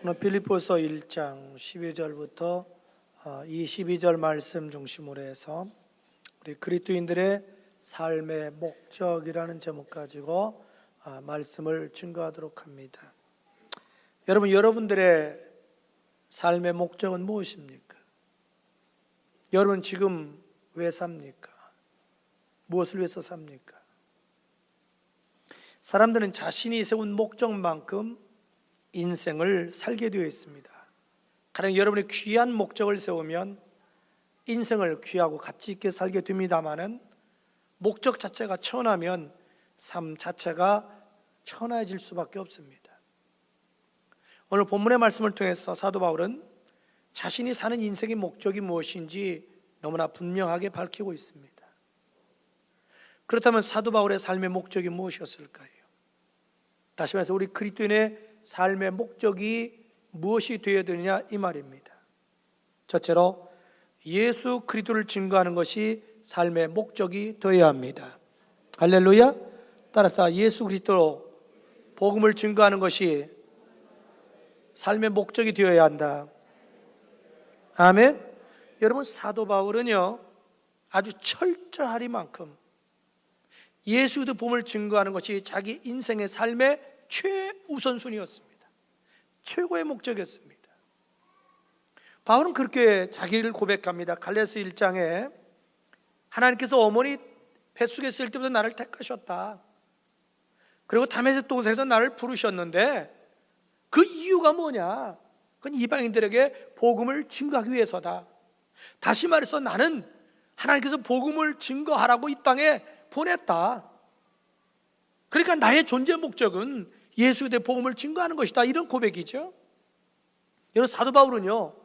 오늘 빌립보서 1장 12절부터 22절 말씀 중심으로 해서 우리 그리스도인들의 삶의 목적이라는 제목 가지고 말씀을 증거하도록 합니다. 여러분, 여러분들의 삶의 목적은 무엇입니까? 여러분 지금 왜 삽니까? 무엇을 위해서 삽니까? 사람들은 자신이 세운 목적만큼 인생을 살게 되어 있습니다. 가령 여러분이 귀한 목적을 세우면 인생을 귀하고 가치 있게 살게 됩니다마는 목적 자체가 천하면 삶 자체가 천하해질 수밖에 없습니다. 오늘 본문의 말씀을 통해서 사도 바울은 자신이 사는 인생의 목적이 무엇인지 너무나 분명하게 밝히고 있습니다. 그렇다면 사도 바울의 삶의 목적이 무엇이었을까요? 다시 말해서 우리 그리스도인의 삶의 목적이 무엇이 되어야 되느냐 이 말입니다. 첫째로 예수 그리스도를 증거하는 것이 삶의 목적이 되어야 합니다. 할렐루야. 따라서 예수 그리스도로 복음을 증거하는 것이 삶의 목적이 되어야 한다. 아멘. 여러분, 사도 바울은요 아주 철저하리만큼 예수 그리스도 복음을 증거하는 것이 자기 인생의 삶의 최우선순위였습니다. 최고의 목적이었습니다. 바울은 그렇게 자기를 고백합니다. 갈라디아서 1장에 하나님께서 어머니 뱃속에 있을 때부터 나를 택하셨다. 그리고 다메섹 동산에서 나를 부르셨는데 그 이유가 뭐냐? 그건 이방인들에게 복음을 증거하기 위해서다. 다시 말해서 나는 하나님께서 복음을 증거하라고 이 땅에 보냈다. 그러니까 나의 존재 목적은 예수 그리스도의 복음을 증거하는 것이다. 이런 고백이죠. 여러분, 사도 바울은요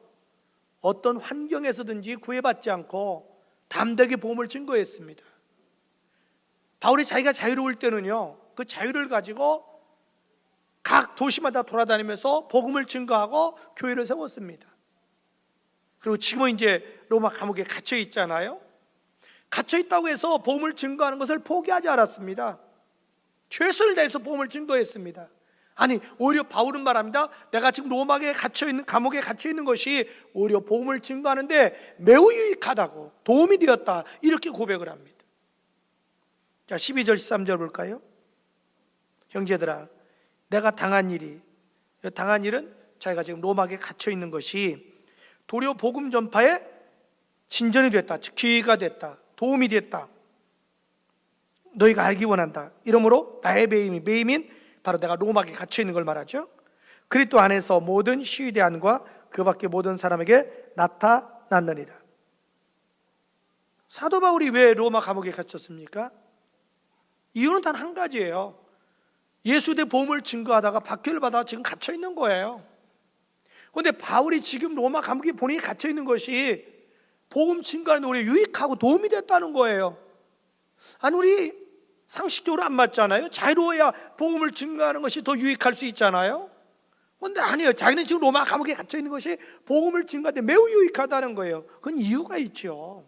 어떤 환경에서든지 구애받지 않고 담대하게 복음을 증거했습니다. 바울이 자기가 자유로울 때는요 그 자유를 가지고 각 도시마다 돌아다니면서 복음을 증거하고 교회를 세웠습니다. 그리고 지금은 이제 로마 감옥에 갇혀 있잖아요. 갇혀 있다고 해서 복음을 증거하는 것을 포기하지 않았습니다. 최선을 다해서 복음을 증거했습니다. 아니, 오히려 바울은 말합니다. 내가 지금 로마에 갇혀있는, 감옥에 갇혀있는 것이 오히려 복음을 증거하는데 매우 유익하다고, 도움이 되었다, 이렇게 고백을 합니다. 자, 12절 13절 볼까요? 형제들아, 내가 당한 일은 자기가 지금 로마에 갇혀있는 것이 도리어 복음 전파에 진전이 됐다, 즉 기회가 됐다, 도움이 됐다, 너희가 알기 원한다. 이러므로 나의 배임인 바로 내가 로마에 갇혀있는 걸 말하죠. 그리스도 안에서 모든 시위대안과 그 밖에 모든 사람에게 나타났느니라. 사도 바울이 왜 로마 감옥에 갇혔습니까? 이유는 단 한 가지예요. 예수의 복음을 증거하다가 박해를 받아 지금 갇혀있는 거예요. 그런데 바울이 지금 로마 감옥에 본인이 갇혀있는 것이 복음 증거하는 데 우리 유익하고 도움이 됐다는 거예요. 아니, 우리 상식적으로 안 맞잖아요. 자유로워야 복음을 증거하는 것이 더 유익할 수 있잖아요. 그런데 아니에요. 자기는 지금 로마 감옥에 갇혀있는 것이 복음을 증거하는데 매우 유익하다는 거예요. 그건 이유가 있죠.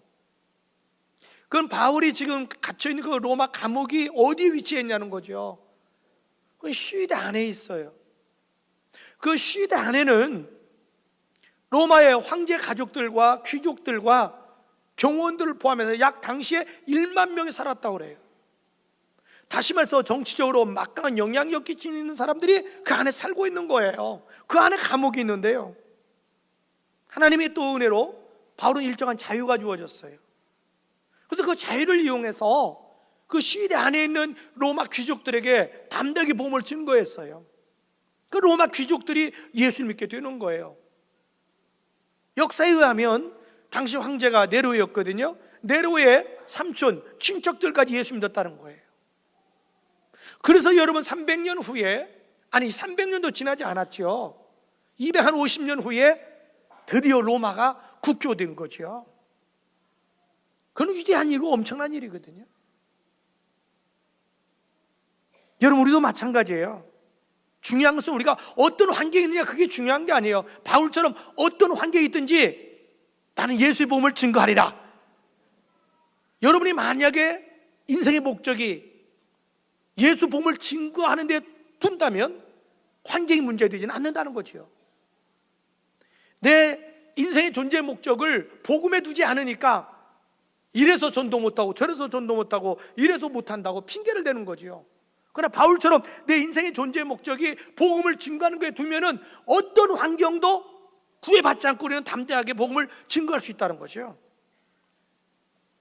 그건 바울이 지금 갇혀있는 그 로마 감옥이 어디에 위치해 있냐는 거죠. 그건 시위대 안에 있어요. 그 시위대 안에는 로마의 황제 가족들과 귀족들과 경호원들을 포함해서 약 당시에 1만 명이 살았다고 그래요. 다시 말해서 정치적으로 막강한 영향력 끼치는 사람들이 그 안에 살고 있는 거예요. 그 안에 감옥이 있는데요, 하나님의 또 은혜로 바울은 일정한 자유가 주어졌어요. 그래서 그 자유를 이용해서 그 시위대 안에 있는 로마 귀족들에게 담대하게 복음을 증거했어요. 그 로마 귀족들이 예수를 믿게 되는 거예요. 역사에 의하면 당시 황제가 네로였거든요. 네로의 삼촌, 친척들까지 예수 믿었다는 거예요. 그래서 여러분 300년 후에, 아니 300년도 지나지 않았죠. 250년 후에 드디어 로마가 국교된 거죠. 그건 위대한 일이고 엄청난 일이거든요. 여러분, 우리도 마찬가지예요. 중요한 것은 우리가 어떤 환경에 있느냐, 그게 중요한 게 아니에요. 바울처럼 어떤 환경에 있든지 나는 예수의 복음을 증거하리라. 여러분이 만약에 인생의 목적이 예수 복음을 증거하는 데 둔다면 환경이 문제되지는 않는다는 거죠. 내 인생의 존재의 목적을 복음에 두지 않으니까 이래서 전도 못하고 저래서 전도 못하고 이래서 못한다고 핑계를 대는 거지요. 그러나 바울처럼 내 인생의 존재의 목적이 복음을 증거하는 거에 두면은 어떤 환경도 구애받지 않고 우리는 담대하게 복음을 증거할 수 있다는 거죠.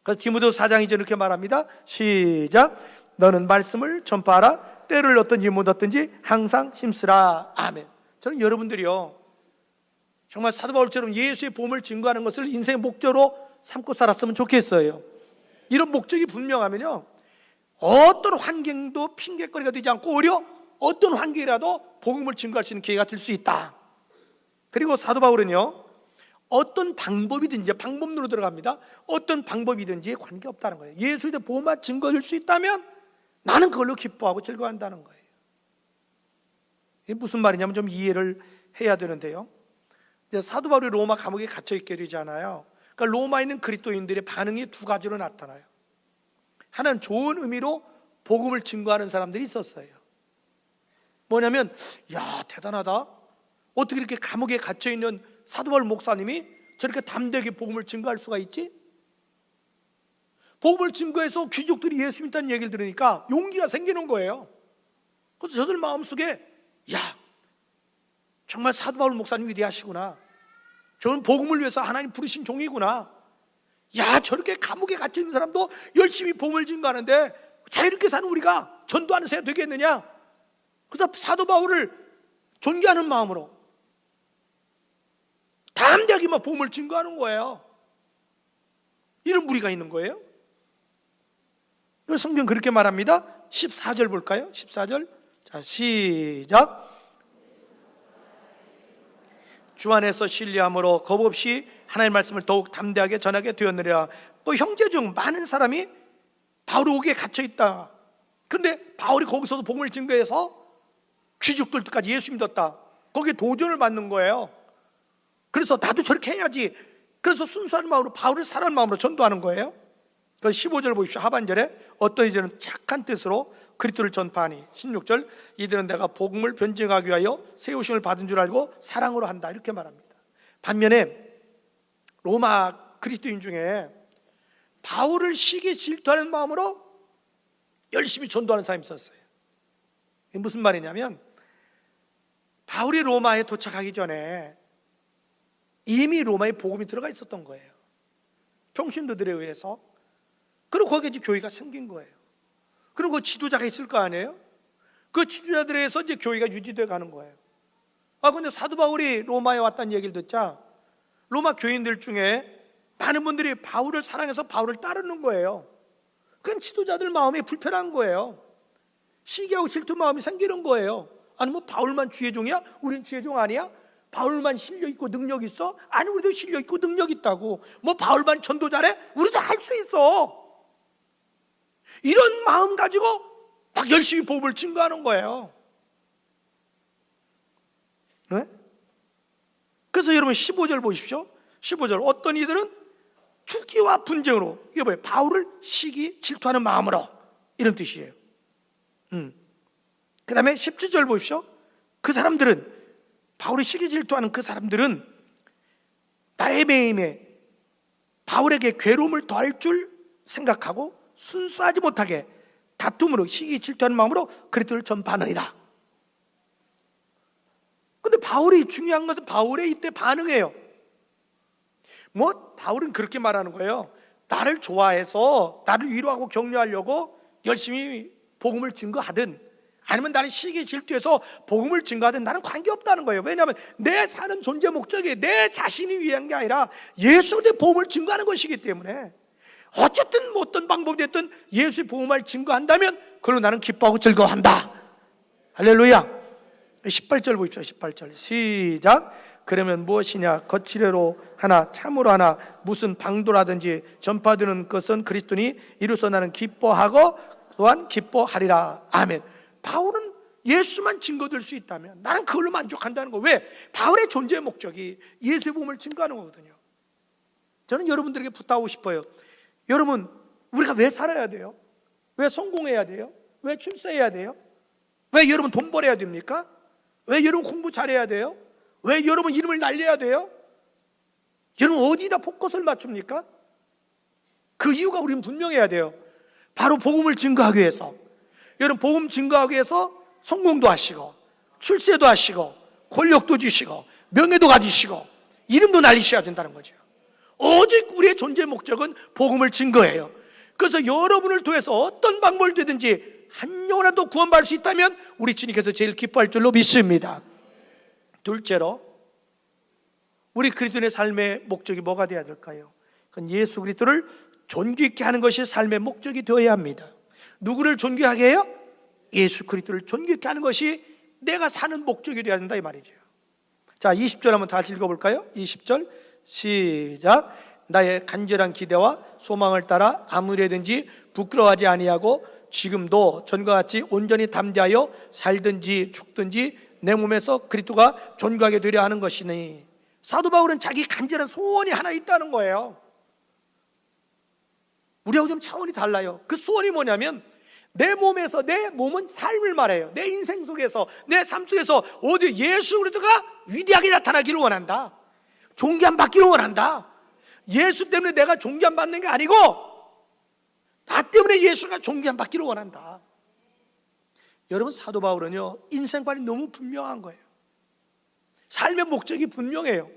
그래서 디모데 4장 2절 이렇게 말합니다. 시작. 너는 말씀을 전파하라. 때를 얻든지 못 얻든지 항상 힘쓰라. 아멘. 저는 여러분들이요, 정말 사도 바울처럼 예수의 복음을 증거하는 것을 인생의 목적으로 삼고 살았으면 좋겠어요. 이런 목적이 분명하면요, 어떤 환경도 핑계거리가 되지 않고 오히려 어떤 환경이라도 복음을 증거할 수 있는 기회가 될 수 있다. 그리고 사도 바울은요, 어떤 방법이든지, 방법론으로 들어갑니다. 어떤 방법이든지 관계없다는 거예요. 예수의 복음만 증거할 수 있다면 나는 그걸로 기뻐하고 즐거워한다는 거예요. 이게 무슨 말이냐면 좀 이해를 해야 되는데요, 이제 사도 바울이 로마 감옥에 갇혀 있게 되잖아에 그러니까 로마에 있는 그리스도인들의 반응이 두 가지로 나타나요. 하나는 좋은 의미로 복음을 증거하는 사람들이 있었어요. 뭐냐면, 야, 대단하다. 어떻게 이렇게 감옥에 갇혀 있는 사도 바울 목사님이 저렇게 담대하게 복음을 증거할 수가 있지? 복음을 증거해서 귀족들이 예수 믿다는 얘기를 들으니까 용기가 생기는 거예요. 그래서 저들 마음속에, 야, 정말 사도 바울 목사님 위대하시구나. 저는 복음을 위해서 하나님 부르신 종이구나. 야, 저렇게 감옥에 갇혀 있는 사람도 열심히 복음을 증거하는데 자유롭게 사는 우리가 전도하는 새가 되겠느냐? 그래서 사도 바울을 존경하는 마음으로 담대하게 막 복음을 증거하는 거예요. 이런 무리가 있는 거예요. 성경 그렇게 말합니다. 14절 볼까요? 14절. 자, 시작. 주 안에서 신뢰함으로 겁 없이 하나님의 말씀을 더욱 담대하게 전하게 되었느니라. 또 형제 중 많은 사람이 바울이 옥에 갇혀 있다. 그런데 바울이 거기서도 복음을 증거해서 귀족들까지 예수 믿었다. 거기에 도전을 받는 거예요. 그래서 나도 저렇게 해야지. 그래서 순수한 마음으로 바울을 사랑하는 마음으로 전도하는 거예요. 그래서 15절 보십시오. 하반절에 어떤 이들은 착한 뜻으로 그리스도를 전파하니, 16절 이들은 내가 복음을 변증하기 위하여 세우심을 받은 줄 알고 사랑으로 한다, 이렇게 말합니다. 반면에 로마 그리스도인 중에 바울을 시기 질투하는 마음으로 열심히 전도하는 사람이 있었어요. 이게 무슨 말이냐면, 바울이 로마에 도착하기 전에 이미 로마에 복음이 들어가 있었던 거예요. 평신도들에 의해서. 그리고 거기에 이제 교회가 생긴 거예요. 그리고 그 지도자가 있을 거 아니에요? 그 지도자들에 의해서 이제 교회가 유지되어 가는 거예요. 근데 사도 바울이 로마에 왔다는 얘기를 듣자 로마 교인들 중에 많은 분들이 바울을 사랑해서 바울을 따르는 거예요. 그건 지도자들 마음이 불편한 거예요. 시기하고 질투 마음이 생기는 거예요. 아니, 뭐 바울만 주의 종이야? 우린 주의 종 아니야? 바울만 실력 있고 능력 있어? 아니, 우리도 실력 있고 능력 있다고. 뭐 바울만 전도 잘해? 우리도 할 수 있어. 이런 마음 가지고 막 열심히 복음을 증거하는 거예요. 네? 그래서 여러분 15절 보십시오. 15절 어떤 이들은 투기와 분쟁으로, 이게 뭐예요? 바울을 시기 질투하는 마음으로, 이런 뜻이에요. 그 다음에 17절 보십시오. 그 사람들은, 바울이 시기 질투하는 그 사람들은 나의 매임에 바울에게 괴로움을 더할 줄 생각하고 순수하지 못하게 다툼으로 시기 질투하는 마음으로 그리스도를 전파하느니라. 근데 바울이, 중요한 것은 바울의 이때 반응이에요. 뭐 바울은 그렇게 말하는 거예요. 나를 좋아해서 나를 위로하고 격려하려고 열심히 복음을 증거하든, 아니면 나는 시기 질투해서 복음을 증거하든 나는 관계없다는 거예요. 왜냐하면 내 사는 존재 목적이 내 자신이 위한 게 아니라 예수의 복음을 증거하는 것이기 때문에, 어쨌든 뭐 어떤 방법이 됐든 예수의 복음을 증거한다면 그걸로 나는 기뻐하고 즐거워한다. 할렐루야. 18절 보십시오. 18절 시작. 그러면 무엇이냐? 거칠애로 하나 참으로 하나 무슨 방도라든지 전파되는 것은 그리스도니 이로써 나는 기뻐하고 또한 기뻐하리라. 아멘. 바울은 예수만 증거될 수 있다면 나는 그걸로 만족한다는 거. 왜? 바울의 존재의 목적이 예수의 복음을 증거하는 거거든요. 저는 여러분들에게 부탁하고 싶어요. 여러분, 우리가 왜 살아야 돼요? 왜 성공해야 돼요? 왜 출세해야 돼요? 왜 여러분 돈 벌어야 됩니까? 왜 여러분 공부 잘해야 돼요? 왜 여러분 이름을 날려야 돼요? 여러분 어디다 포커스를 맞춥니까? 그 이유가 우리는 분명해야 돼요. 바로 복음을 증거하기 위해서. 여러분 복음 증거하기 위해서 성공도 하시고 출세도 하시고 권력도 주시고 명예도 가지시고 이름도 날리셔야 된다는 거죠. 오직 우리의 존재 목적은 복음을 증거해요. 그래서 여러분을 통해서 어떤 방법을 되든지 한 영혼이라도 구원받을 수 있다면 우리 주님께서 제일 기뻐할 줄로 믿습니다. 둘째로 우리 그리스도인의 삶의 목적이 뭐가 되어야 될까요? 그건 예수 그리스도를 존귀케 하는 것이 삶의 목적이 되어야 합니다. 누구를 존귀하게 해요? 예수 그리스도를 존귀케 하는 것이 내가 사는 목적이 되어야 된다 이 말이죠. 자, 20절 한번 다시 읽어볼까요? 20절 시작. 나의 간절한 기대와 소망을 따라 아무래든지 부끄러워하지 아니하고 지금도 전과 같이 온전히 담대하여 살든지 죽든지 내 몸에서 그리스도가 존귀하게 되려 하는 것이니. 사도 바울은 자기 간절한 소원이 하나 있다는 거예요. 우리하고 좀 차원이 달라요. 그 소원이 뭐냐면 내 몸에서, 내 몸은 삶을 말해요. 내 인생 속에서, 내 삶 속에서 어디 예수 그리스도가 위대하게 나타나기를 원한다. 존귀함 받기를 원한다. 예수 때문에 내가 존귀함 받는 게 아니고 나 때문에 예수가 존귀함 받기를 원한다. 여러분 사도 바울은요 인생관이 너무 분명한 거예요. 삶의 목적이 분명해요.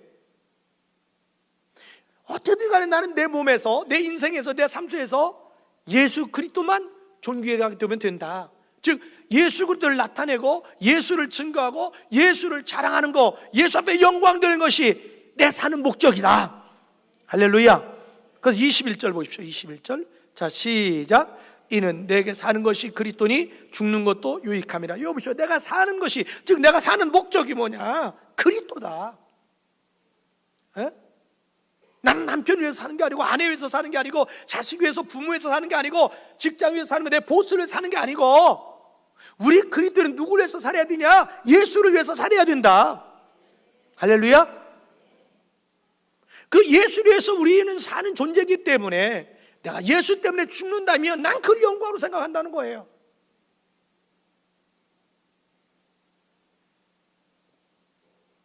어떻든 간에 나는 내 몸에서, 내 인생에서, 내 삶 속에서 예수 그리스도만 존귀하게 되면 된다. 즉 예수 그리스도를 나타내고 예수를 증거하고 예수를 자랑하는 거, 예수 앞에 영광 되는 것이 내 사는 목적이다. 할렐루야. 그래서 21절 보십시오. 21절. 자 시작. 이는 내게 사는 것이 그리스도니 죽는 것도 유익함이라. 여기 보시오. 내가 사는 것이, 즉 내가 사는 목적이 뭐냐? 그리스도다. 에? 나는 남편 위해서 사는 게 아니고 아내 위해서 사는 게 아니고 자식 위해서, 부모 위해서 사는 게 아니고 직장 위해서 사는 게, 내 보스를 위해서 사는 게 아니고 우리 그리스도는 누구를 위해서 살아야 되냐? 예수를 위해서 살아야 된다. 할렐루야. 그 예수를 위해서 우리는 사는 존재이기 때문에 내가 예수 때문에 죽는다면 난 그를 영광으로 생각한다는 거예요.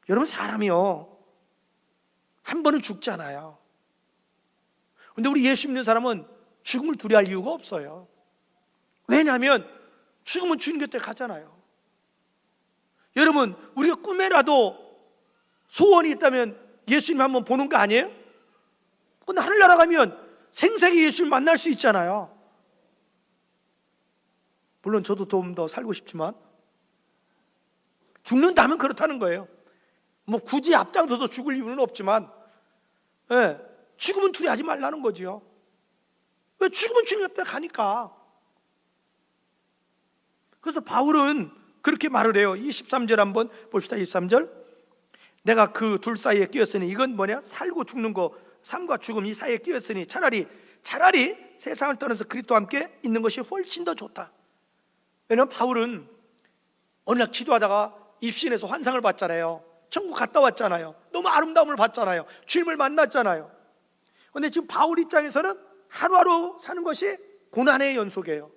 여러분 사람이요 한 번은 죽잖아요. 근데 우리 예수 믿는 사람은 죽음을 두려워할 이유가 없어요. 왜냐하면 죽으면 주님 곁에 가잖아요. 여러분 우리가 꿈에라도 소원이 있다면 예수님 한번 보는 거 아니에요? 근데 하늘나라 가면 생생히 예수를 만날 수 있잖아요. 물론 저도 좀 더 살고 싶지만 죽는다면 그렇다는 거예요. 뭐 굳이 앞장서서 죽을 이유는 없지만 죽으면 두려워하지 말라는 거지요. 왜? 죽으면 주님 옆에 가니까. 그래서 바울은 그렇게 말을 해요. 23절 한번 봅시다. 23절. 내가 그 둘 사이에 끼었으니, 이건 뭐냐? 살고 죽는 거, 삶과 죽음 이 사이에 끼었으니 차라리 세상을 떠나서 그리스도와 함께 있는 것이 훨씬 더 좋다. 왜냐하면 바울은 어느 날 기도하다가 입신에서 환상을 봤잖아요. 천국 갔다 왔잖아요. 너무 아름다움을 봤잖아요. 주님을 만났잖아요. 그런데 지금 바울 입장에서는 하루하루 사는 것이 고난의 연속이에요.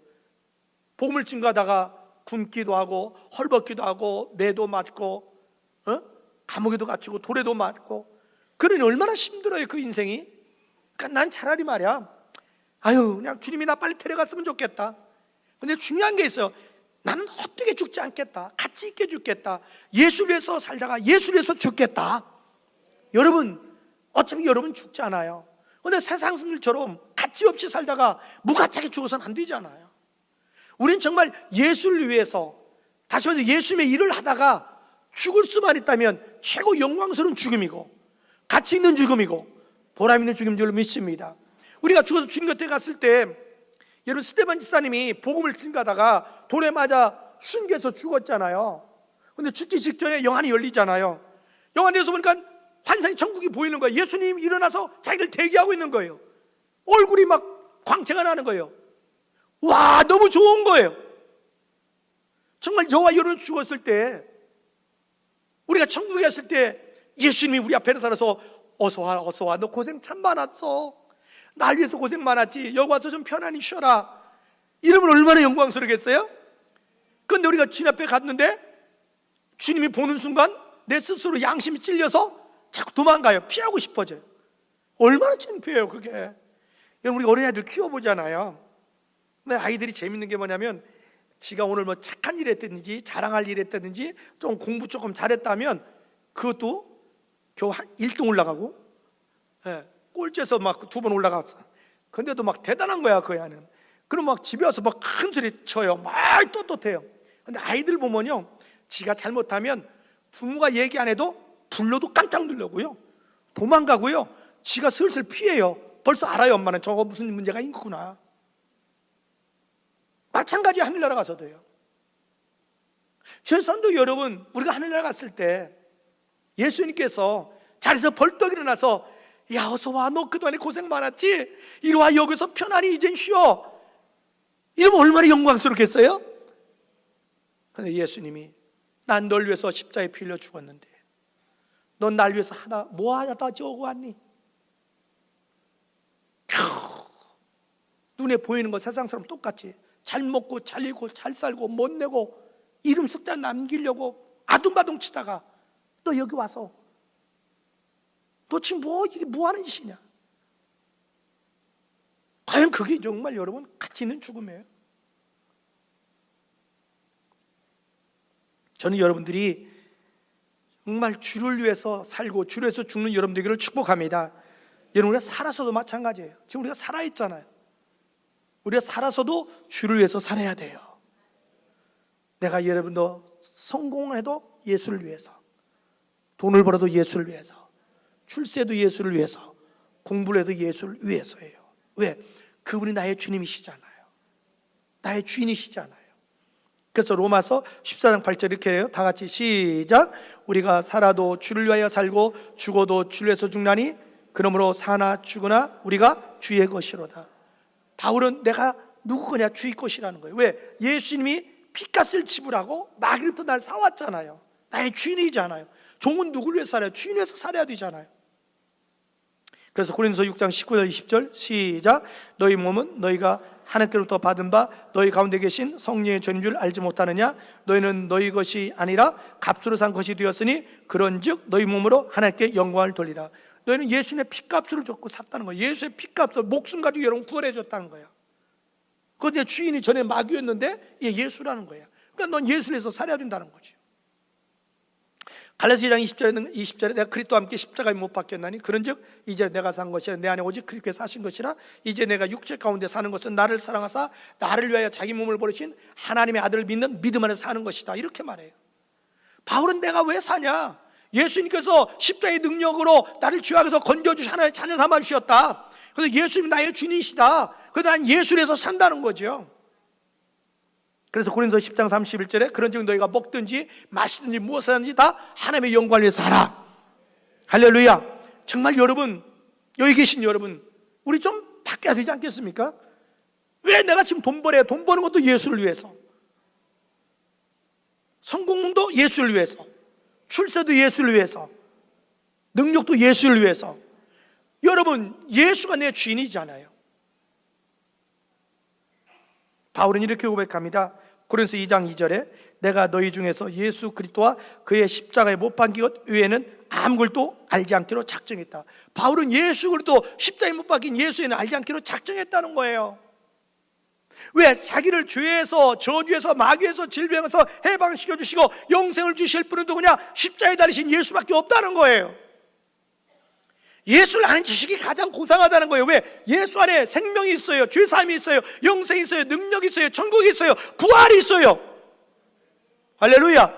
복음을 증거하다가 굶기도 하고 헐벗기도 하고 매도 맞고 감옥에도 갇히고 돌에도 맞고, 그러니 얼마나 힘들어요 그 인생이. 그러니까 난 차라리 말이야, 그냥 주님이 나 빨리 데려갔으면 좋겠다. 근데 중요한 게 있어요. 나는 헛되게 죽지 않겠다. 가치 있게 죽겠다. 예수를 위해서 살다가 예수를 위해서 죽겠다. 여러분 어차피 여러분 죽지 않아요. 그런데 세상 사람들처럼 가치 없이 살다가 무가치하게 죽어서는 안 되잖아요. 우리는 정말 예수를 위해서, 다시 말해서 예수님의 일을 하다가 죽을 수만 있다면 최고 영광스러운 죽음이고 가치 있는 죽음이고 보람 있는 죽음인 줄로 믿습니다. 우리가 죽어서 주님 곁에 갔을 때, 여러분 스데반 집사님이 복음을 증거하다가 돌에 맞아 순교해서 죽었잖아요. 근데 죽기 직전에 영안이 열리잖아요. 영안에서 보니까 환상의 천국이 보이는 거예요. 예수님이 일어나서 자기를 대기하고 있는 거예요. 얼굴이 막 광채가 나는 거예요. 와, 너무 좋은 거예요. 정말 저와 여러분 죽었을 때, 우리가 천국에 갔을 때 예수님이 우리 앞에 나타나서 어서와 어서와, 너 고생 참 많았어. 날 위해서 고생 많았지. 여기 와서 좀 편안히 쉬어라. 이러면 얼마나 영광스럽겠어요? 그런데 우리가 주님 앞에 갔는데 주님이 보는 순간 내 스스로 양심이 찔려서 자꾸 도망가요. 피하고 싶어져요. 얼마나 창피해요 그게. 여러분, 우리 어린아이들 키워보잖아요. 근데 아이들이 재밌는 게 뭐냐면, 지가 오늘 뭐 착한 일 했다든지 자랑할 일 했다든지 좀 공부 조금 잘했다면 그것도 겨우 1등 올라가고, 꼴찌에서 막 2번 올라갔어. 근데도 막 대단한 거야 그 애는. 그럼 막 집에 와서 막 큰 소리 쳐요. 막 떳떳해요. 근데 아이들 보면요, 지가 잘못하면 부모가 얘기 안 해도 불러도 깜짝 놀라고요, 도망가고요, 지가 슬슬 피해요. 벌써 알아요. 엄마는 저거 무슨 문제가 있구나. 마찬가지 하늘나라 가서도요. 최선도 여러분, 우리가 하늘나라 갔을 때 예수님께서 자리에서 벌떡 일어나서, 야 어서 와, 너 그동안에 고생 많았지? 이리 와, 여기서 편안히 이젠 쉬어. 이러면 얼마나 영광스럽겠어요? 근데 예수님이, 난 널 위해서 십자가에 피 흘려 죽었는데 넌 날 위해서 하나 뭐 하다 저거 왔니? 눈에 보이는 건 세상 사람 똑같이 잘 먹고 잘 입고 잘 살고 못 내고 이름 숫자 남기려고 아둥바둥 치다가 너 여기 와서 너 지금 이게 뭐 하는 짓이냐? 과연 그게 정말 여러분 가치 있는 죽음이에요? 저는 여러분들이 정말 주를 위해서 살고 주를 위해서 죽는 여러분 되기를 축복합니다. 여러분, 우리가 살아서도 마찬가지예요. 지금 우리가 살아있잖아요. 우리가 살아서도 주를 위해서 살아야 돼요. 내가 여러분도 성공을 해도 예수를 위해서, 돈을 벌어도 예수를 위해서, 출세도 예수를 위해서, 공부를 해도 예수를 위해서예요. 왜? 그분이 나의 주님이시잖아요. 나의 주인이시잖아요. 그래서 로마서 14장 8절 이렇게 해요. 다 같이 시작. 우리가 살아도 주를 위하여 살고 죽어도 주를 위해서 죽나니 그러므로 사나 죽으나 우리가 주의 것이로다. 바울은 내가 누구 거냐? 주의 것이라는 거예요. 왜? 예수님이 피값을 지불하고 마귀로부터 날 사왔잖아요. 나의 주인이잖아요. 종은 누구를 위해서 살아요? 주인 위해서 살아야 되잖아요. 그래서 고린도서 6장 19절 20절 시작. 너희 몸은 너희가 하나님께로부터 받은 바 너희 가운데 계신 성령의 전인 줄 알지 못하느냐? 너희는 너희 것이 아니라 값으로 산 것이 되었으니 그런즉 너희 몸으로 하나님께 영광을 돌리라. 너희는 예수님의 피값을 줬고 샀다는 거예요. 예수의 피값을 목숨 가지고 여러분 구원해 줬다는 거예요. 그런데 주인이 전에 마귀였는데 예수라는 거예요. 그러니까 넌 예수를 위해서 살아야 된다는 거죠. 갈라디아 2장 20절에 내가 그리스도와 함께 십자가에 못 박혔나니 그런즉 이제 내가 산 것이 내 안에 오직 그리스도께서 사신 것이라. 이제 내가 육체 가운데 사는 것은 나를 사랑하사 나를 위하여 자기 몸을 버리신 하나님의 아들을 믿는 믿음 안에서 사는 것이다. 이렇게 말해요. 바울은 내가 왜 사냐? 예수님께서 십자가의 능력으로 나를 죄악에서 건져주신 하나님의 자녀 삼아주셨다. 그래서 예수님이 나의 주인이시다. 그래서 난 예수를 위해서 산다는 거죠. 그래서 고린도서 10장 31절에 그런즉 너희가 먹든지 마시든지 무엇을 하든지 다 하나님의 영광을 위해서 하라. 할렐루야. 정말 여러분, 여기 계신 여러분, 우리 좀 바뀌어야 되지 않겠습니까? 왜 내가 지금 돈 벌어야? 돈 버는 것도 예수를 위해서, 성공도 예수를 위해서, 출세도 예수를 위해서, 능력도 예수를 위해서. 여러분, 예수가 내 주인이잖아요. 바울은 이렇게 고백합니다. 고린도서 2장 2절에 내가 너희 중에서 예수 그리스도와 그의 십자가에 못 박힌 것 외에는 아무것도 알지 않기로 작정했다. 바울은 예수 그리스도 십자가에 못 박힌 예수에는 알지 않기로 작정했다는 거예요. 왜? 자기를 죄에서, 저주에서, 마귀에서, 질병에서 해방시켜 주시고 영생을 주실 분은 누구냐? 십자가에 달리신 예수밖에 없다는 거예요. 예수를 아는 지식이 가장 고상하다는 거예요. 왜? 예수 안에 생명이 있어요, 죄사함이 있어요, 영생이 있어요, 능력이 있어요, 천국이 있어요, 부활이 있어요. 할렐루야.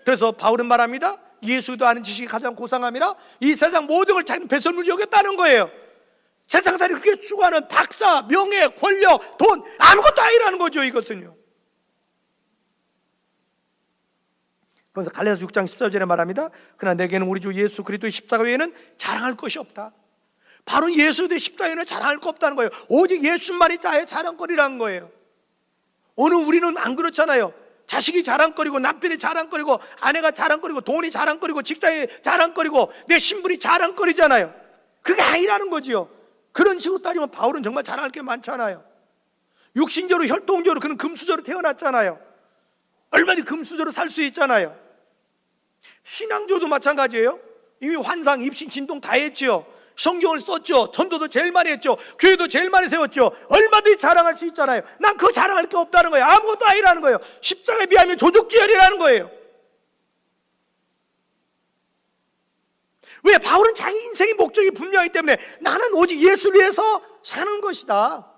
그래서 바울은 말합니다. 예수도 아는 지식이 가장 고상함이라 이 세상 모든 걸 자기는 배설물로 여겼다는 거예요. 세상 사람이 그렇게 추구하는 박사, 명예, 권력, 돈 아무것도 아니라는 거죠. 이것은요. 그래서 갈라디아서 6장 14절에 말합니다. 그러나 내게는 우리 주 예수 그리스도의 십자가 외에는 자랑할 것이 없다. 바로 예수의 십자가 외에는 자랑할 거 없다는 거예요. 오직 예수만이 나의 자랑거리라는 거예요. 오늘 우리는 안 그렇잖아요. 자식이 자랑거리고, 남편이 자랑거리고, 아내가 자랑거리고, 돈이 자랑거리고, 직장이 자랑거리고, 내 신분이 자랑거리잖아요. 그게 아니라는 거지요. 그런 식으로 따지면 바울은 정말 자랑할 게 많잖아요. 육신적으로, 혈통적으로 그는 금수저로 태어났잖아요. 얼마나 금수저로 살 수 있잖아요. 신앙조도 마찬가지예요. 이미 환상, 입신, 진동 다 했죠. 성경을 썼죠. 전도도 제일 많이 했죠. 교회도 제일 많이 세웠죠. 얼마든지 자랑할 수 있잖아요. 난 그거 자랑할 게 없다는 거예요. 아무것도 아니라는 거예요. 십자가에 비하면 조족지혈이라는 거예요. 왜? 바울은 자기 인생의 목적이 분명하기 때문에 나는 오직 예수를 위해서 사는 것이다.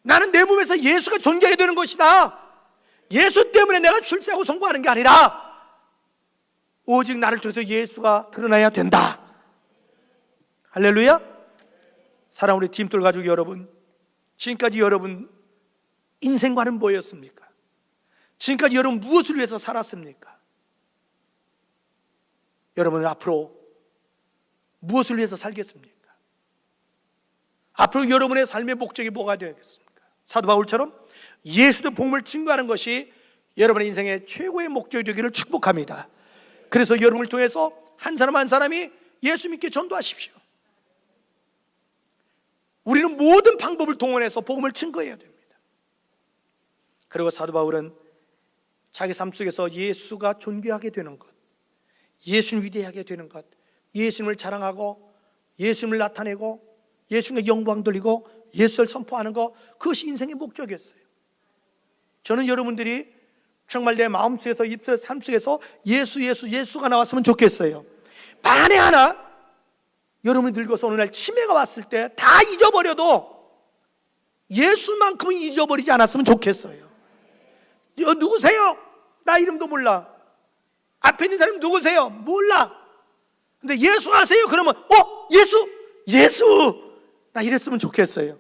나는 내 몸에서 예수가 존재하게 되는 것이다. 예수 때문에 내가 출세하고 성공하는 게 아니라 오직 나를 통해서 예수가 드러나야 된다. 할렐루야. 사랑하는 우리 팀들 가족 여러분, 지금까지 여러분 인생관은 뭐였습니까? 지금까지 여러분 무엇을 위해서 살았습니까? 여러분은 앞으로 무엇을 위해서 살겠습니까? 앞으로 여러분의 삶의 목적이 뭐가 되겠습니까? 사도 바울처럼 예수의 복음을 증거하는 것이 여러분의 인생의 최고의 목적이 되기를 축복합니다. 그래서 여러분을 통해서 한 사람 한 사람이 예수 믿게 전도하십시오. 우리는 모든 방법을 동원해서 복음을 증거해야 됩니다. 그리고 사도 바울은 자기 삶 속에서 예수가 존귀하게 되는 것, 예수님 위대하게 되는 것, 예수님을 자랑하고 예수님을 나타내고 예수님의 영광 돌리고 예수를 선포하는 것, 그것이 인생의 목적이었어요. 저는 여러분들이 정말 내 마음속에서 입술 삶 속에서 예수가 나왔으면 좋겠어요. 만에 하나 여러분이 늙어서 어느 날 치매가 왔을 때 다 잊어버려도 예수만큼은 잊어버리지 않았으면 좋겠어요. 누구세요? 나 이름도 몰라. 앞에 있는 사람 누구세요? 몰라. 근데 예수 아세요? 그러면 예수 나 이랬으면 좋겠어요.